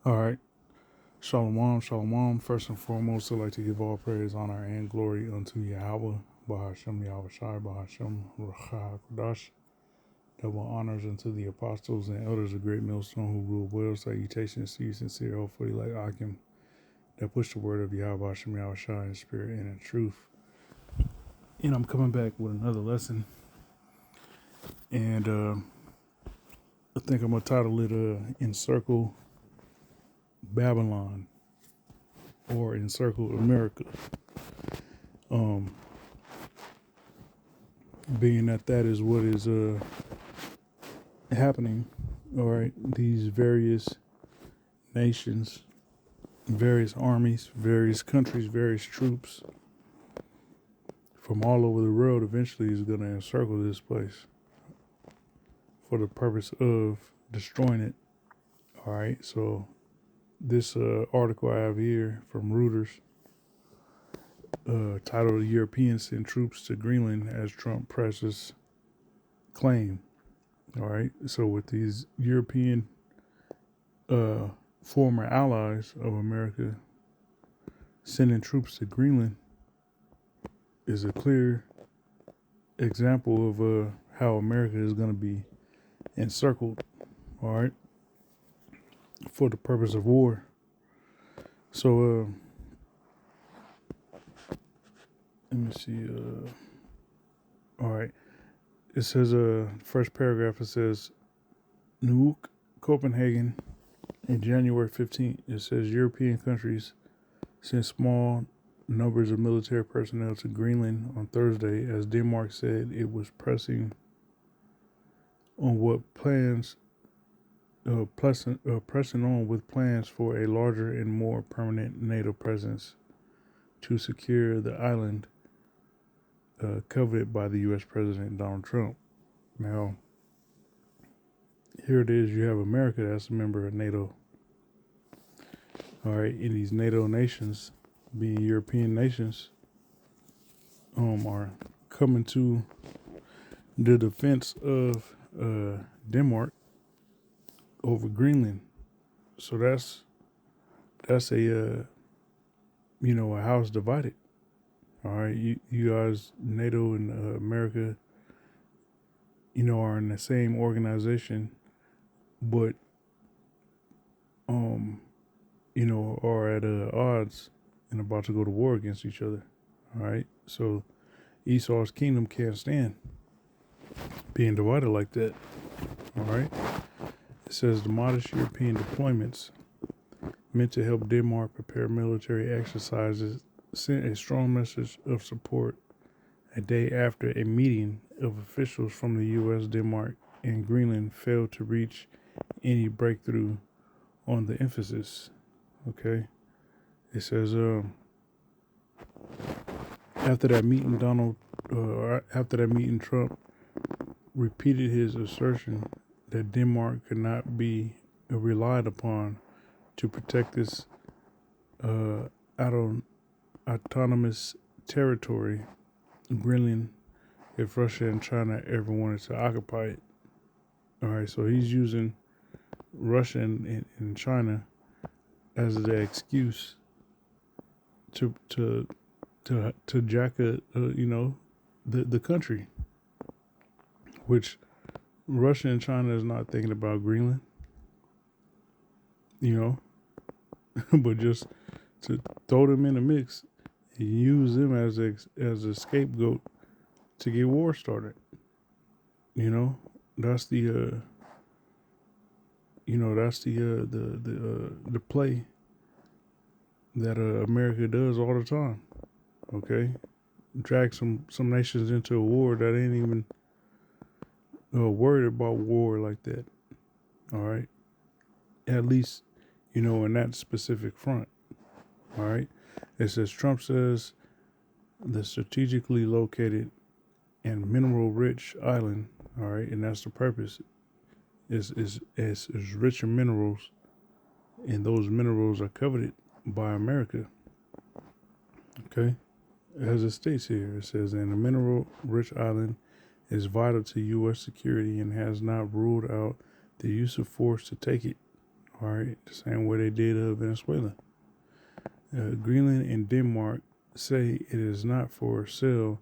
All right. Shalom, shalom. First and foremost, I'd like to give all praise, honor, and glory unto Yahweh, Bahashem Yahweh Shai, Bahashem Ruach HaKodesh. Double honors unto the apostles and elders of Great Millstone who rule well. Salutations to you, sincere, hopefully like Akim, that push the word of Yahweh, Bahashem Yahweh Shai in spirit and in truth. And I'm coming back with another lesson. And I think I'm going to title it Encircle Babylon or Encircle America. Being that is what is happening, all right, these various nations, various armies, various countries, various troops from all over the world eventually is going to encircle this place for the purpose of destroying it. All right, so this article I have here from Reuters, titled "Europeans Send Troops to Greenland as Trump Presses Claim." All right, so with these European former allies of America sending troops to Greenland is a clear example of how America is going to be encircled, all right, for the purpose of war. So, let me see. All right. It says, first paragraph, it says, Nuuk, Copenhagen, in January 15th. It says European countries sent small numbers of military personnel to Greenland on Thursday as Denmark said it was pressing on pressing on with plans for a larger and more permanent NATO presence to secure the island coveted by the U.S. President Donald Trump. Now, here it is. You have America that's a member of NATO. All right, and these NATO nations, being European nations, are coming to the defense of Denmark over Greenland. So that's a a house divided. All right, you guys, NATO and America, are in the same organization, but are at odds and about to go to war against each other. All right, so Esau's kingdom can't stand being divided like that. All right, it says the modest European deployments meant to help Denmark prepare military exercises sent a strong message of support a day after a meeting of officials from the U.S., Denmark, and Greenland failed to reach any breakthrough on the emphasis. Okay, it says after that meeting, Trump repeated his assertion that Denmark could not be relied upon to protect this autonomous territory, Greenland, if Russia and China ever wanted to occupy it. All right, so he's using Russia and China as the excuse to jack the country, which Russia and China is not thinking about Greenland, but just to throw them in the mix and use them as a scapegoat to get war started. That's the the play that America does all the time. Okay, drag some nations into a war that ain't even worried about war like that. All right, at least in that specific front. All right, it says Trump says the strategically located and mineral rich island. All right, and that's the purpose. Is rich in minerals, and those minerals are coveted by America. Okay, as it states here, it says, and a mineral rich island is vital to U.S. security and has not ruled out the use of force to take it. All right, the same way they did Venezuela. Greenland and Denmark say it is not for sale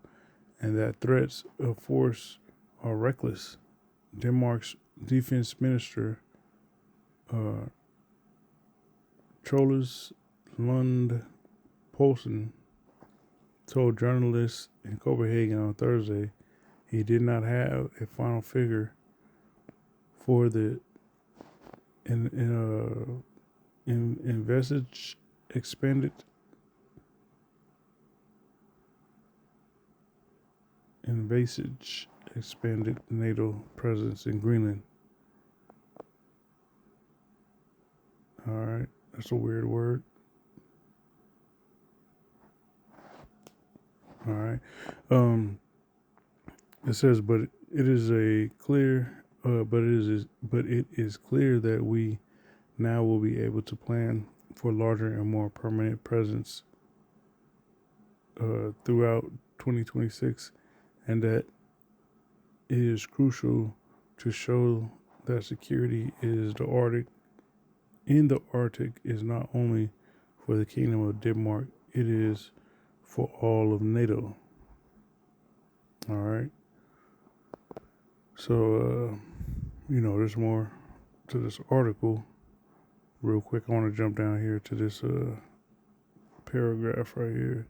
and that threats of force are reckless. Denmark's defense minister, uh, Troels Lund Poulsen, told journalists in Copenhagen on Thursday he did not have a final figure for the envisaged expanded NATO presence in Greenland. All right, that's a weird word. All right, it says, but it is clear that we now will be able to plan for larger and more permanent presence throughout 2026, and that it is crucial to show that security is in the Arctic is not only for the Kingdom of Denmark, it is for all of NATO. All right. So, there's more to this article. Real quick, I want to jump down here to this paragraph right here.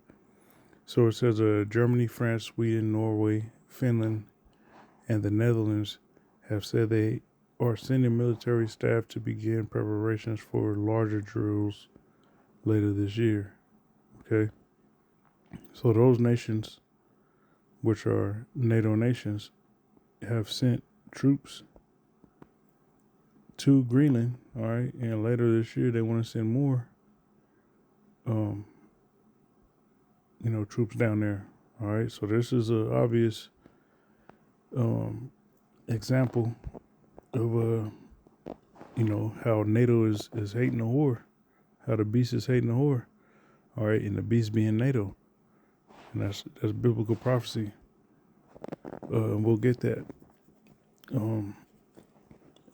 So it says Germany, France, Sweden, Norway, Finland, and the Netherlands have said they are sending military staff to begin preparations for larger drills later this year. Okay. So those nations, which are NATO nations, have sent troops to Greenland, all right, and later this year they want to send more, troops down there, all right. So this is an obvious example of how NATO is hating the whore, how the beast is hating the whore, all right, and the beast being NATO, and that's biblical prophecy. We'll get that.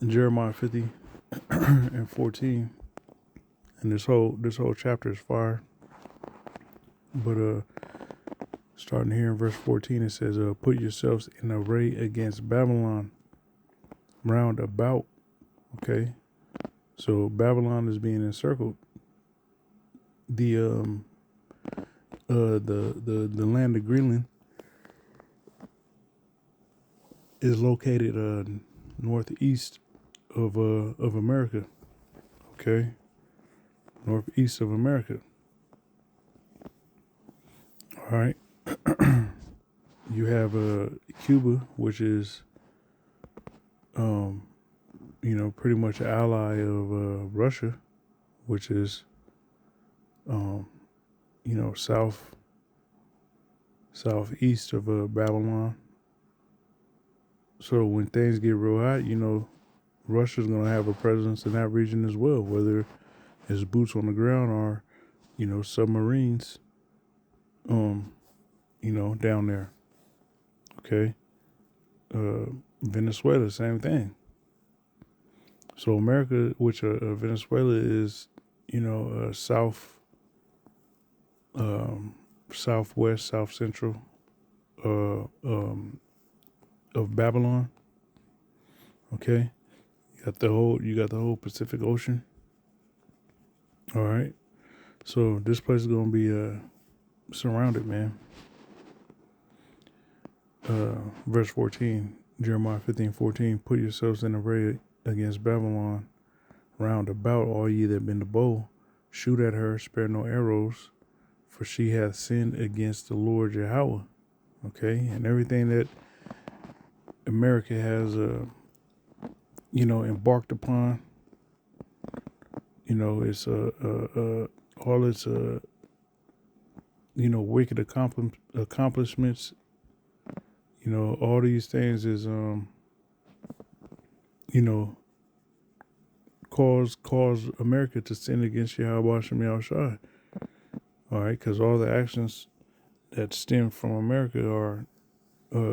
Jeremiah 50 and 14, and this whole chapter is fire. But starting here in verse 14, it says, "Put yourselves in array against Babylon, round about." Okay, so Babylon is being encircled. The land of Greenland is located northeast of America. Okay, northeast of America. All right. You have Cuba, which is pretty much an ally of Russia, which is southeast of Babylon. So when things get real hot, Russia's gonna have a presence in that region as well, whether it's boots on the ground or submarines down there. Okay. Venezuela, same thing. So America, which Venezuela is, southwest, south central of Babylon. Okay. You got the whole Pacific Ocean. All right. So this place is gonna be surrounded, man. Verse 14, Jeremiah 15:14. Put yourselves in array against Babylon, round about, all ye that bend the bow. Shoot at her, spare no arrows, for she hath sinned against the Lord Yahweh. Okay, and everything that America has, embarked upon, it's all its wicked accomplishments. All these things is cause America to sin against Yahweh Shem Yahushua. All right, because all the actions that stem from America are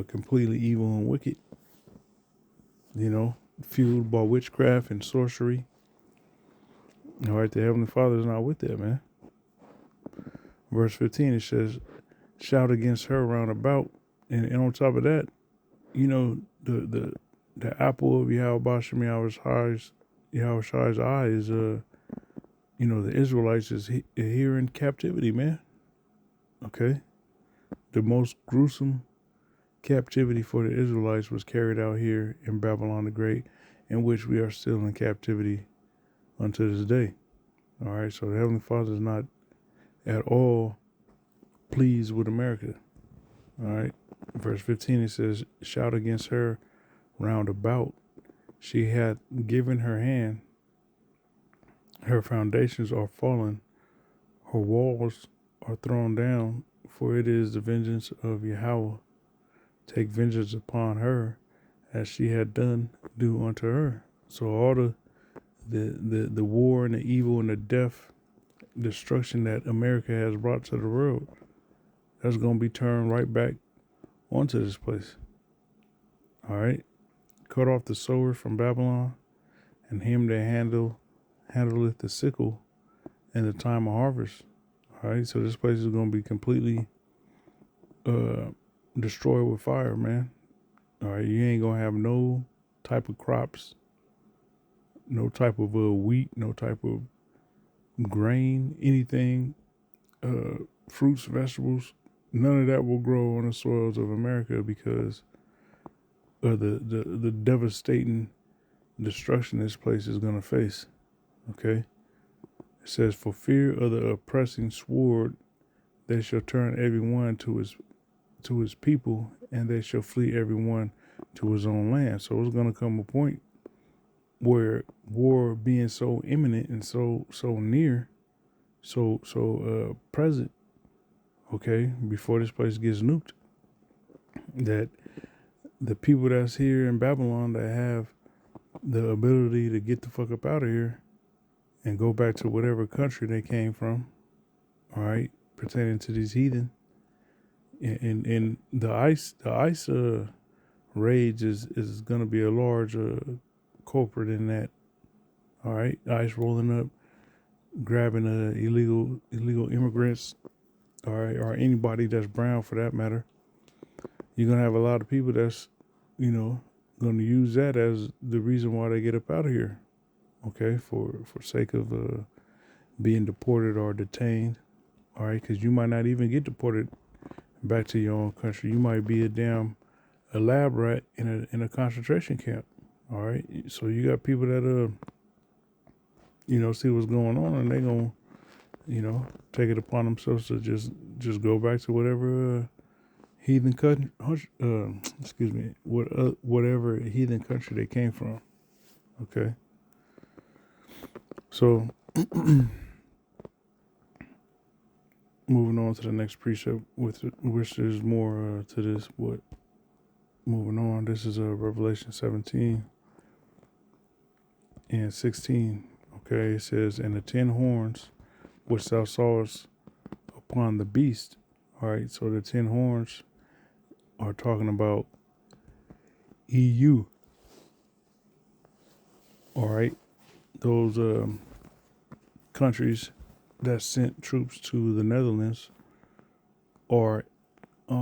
completely evil and wicked. Fueled by witchcraft and sorcery. All right, the Heavenly Father is not with that, man. Verse 15, it says, shout against her round about. And on top of that, you know, the apple of Yahweh's eye is, the Israelites is here in captivity, man. Okay? The most gruesome captivity for the Israelites was carried out here in Babylon the Great, in which we are still in captivity unto this day. All right, so the Heavenly Father is not at all pleased with America. All right, verse 15, it says, shout against her round about. She hath given her hand, her foundations are fallen, her walls are thrown down, for it is the vengeance of Yahweh. Take vengeance upon her, as she had done, do unto her. So all the war and the evil and the death, destruction that America has brought to the world, that's going to be turned right back onto this place. All right. Cut off the sowers from Babylon, and him that handleth the sickle in the time of harvest. All right. So this place is going to be completely destroyed with fire, man. All right. You ain't going to have no type of crops, no type of wheat, no type of grain, anything, fruits, vegetables. None of that will grow on the soils of America because of the devastating destruction this place is going to face. Okay? It says, for fear of the oppressing sword, they shall turn every one to his people, and they shall flee every one to his own land. So it's going to come a point where war being so imminent and so near, so present, okay, before this place gets nuked, that the people that's here in Babylon that have the ability to get the fuck up out of here and go back to whatever country they came from, all right, pertaining to these heathen, and the ice rage is going to be a large culprit in that. All right, ICE rolling up, grabbing illegal immigrants, all right, or anybody that's brown for that matter. You're gonna have a lot of people that's, going to use that as the reason why they get up out of here. Okay, for sake of being deported or detained. All right, because you might not even get deported back to your own country. You might be a lab rat in a concentration camp. All right, so you got people that see what's going on, and they gonna take it upon themselves to just go back to whatever heathen country, whatever heathen country they came from. Okay, so moving on to the next precept, which there's more to this. But moving on, this is Revelation 17 and 16. Okay, it says, and the 10 horns which thou sawest upon the beast. All right, so the 10 horns are talking about EU. All right, those countries that sent troops to the Netherlands are, I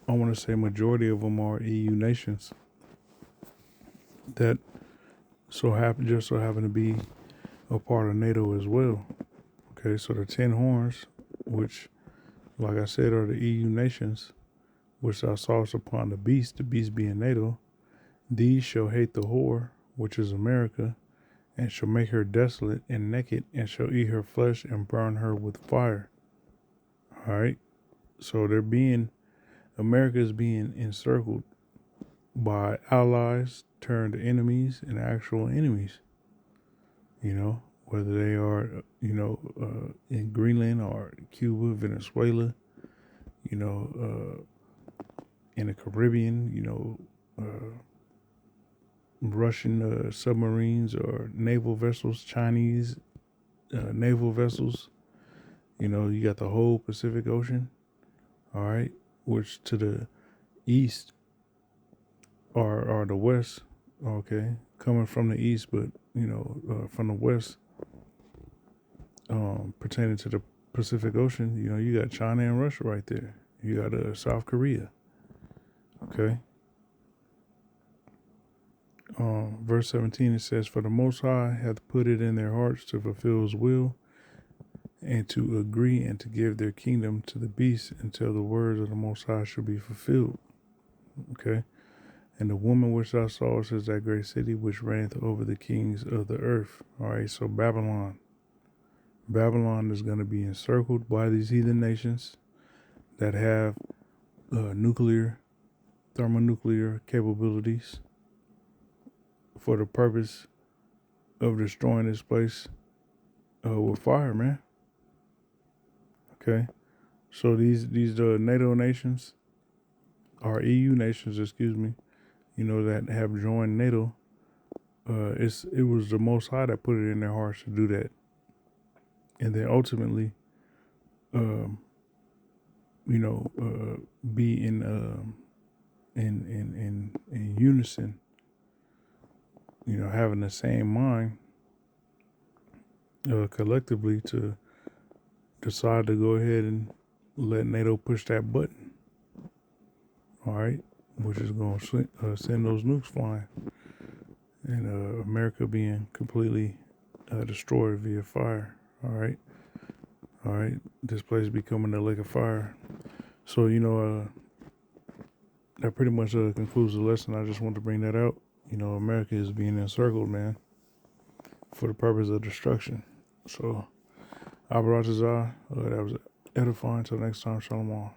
want to say majority of them are EU nations that just so happen to be a part of NATO as well. Okay, so the 10 horns, which, like I said, are the EU nations, which thou sawest upon the beast being NATO, these shall hate the whore, which is America, and shall make her desolate and naked, and shall eat her flesh and burn her with fire. All right, so America is being encircled by allies turned enemies and actual enemies. Whether they are, in Greenland or Cuba, Venezuela, in the Caribbean, Russian submarines or naval vessels, Chinese naval vessels. You got the whole Pacific Ocean, all right, which to the east or the west, okay, coming from the east, but from the west, pertaining to the Pacific Ocean, you got China and Russia right there. You got South Korea. Okay. Verse 17, it says, "For the Most High hath put it in their hearts to fulfill his will, and to agree and to give their kingdom to the beast until the words of the Most High shall be fulfilled." Okay. "And the woman which thou sawest is that great city which reigneth over the kings of the earth." All right, so Babylon. Babylon is going to be encircled by these heathen nations that have nuclear, thermonuclear capabilities for the purpose of destroying this place with fire, man. Okay, so these NATO nations, or EU nations, excuse me, that have joined NATO, it was the Most High that put it in their hearts to do that, and then ultimately, be in unison, having the same mind, collectively, to decide to go ahead and let NATO push that button. All right, which is going to send those nukes flying, and America being completely destroyed via fire. All right, this place becoming a lake of fire. So that pretty much concludes the lesson. I just wanted to bring that out. America is being encircled, man, for the purpose of destruction. So, Abaratazah, that was edifying. Until next time, Shalom.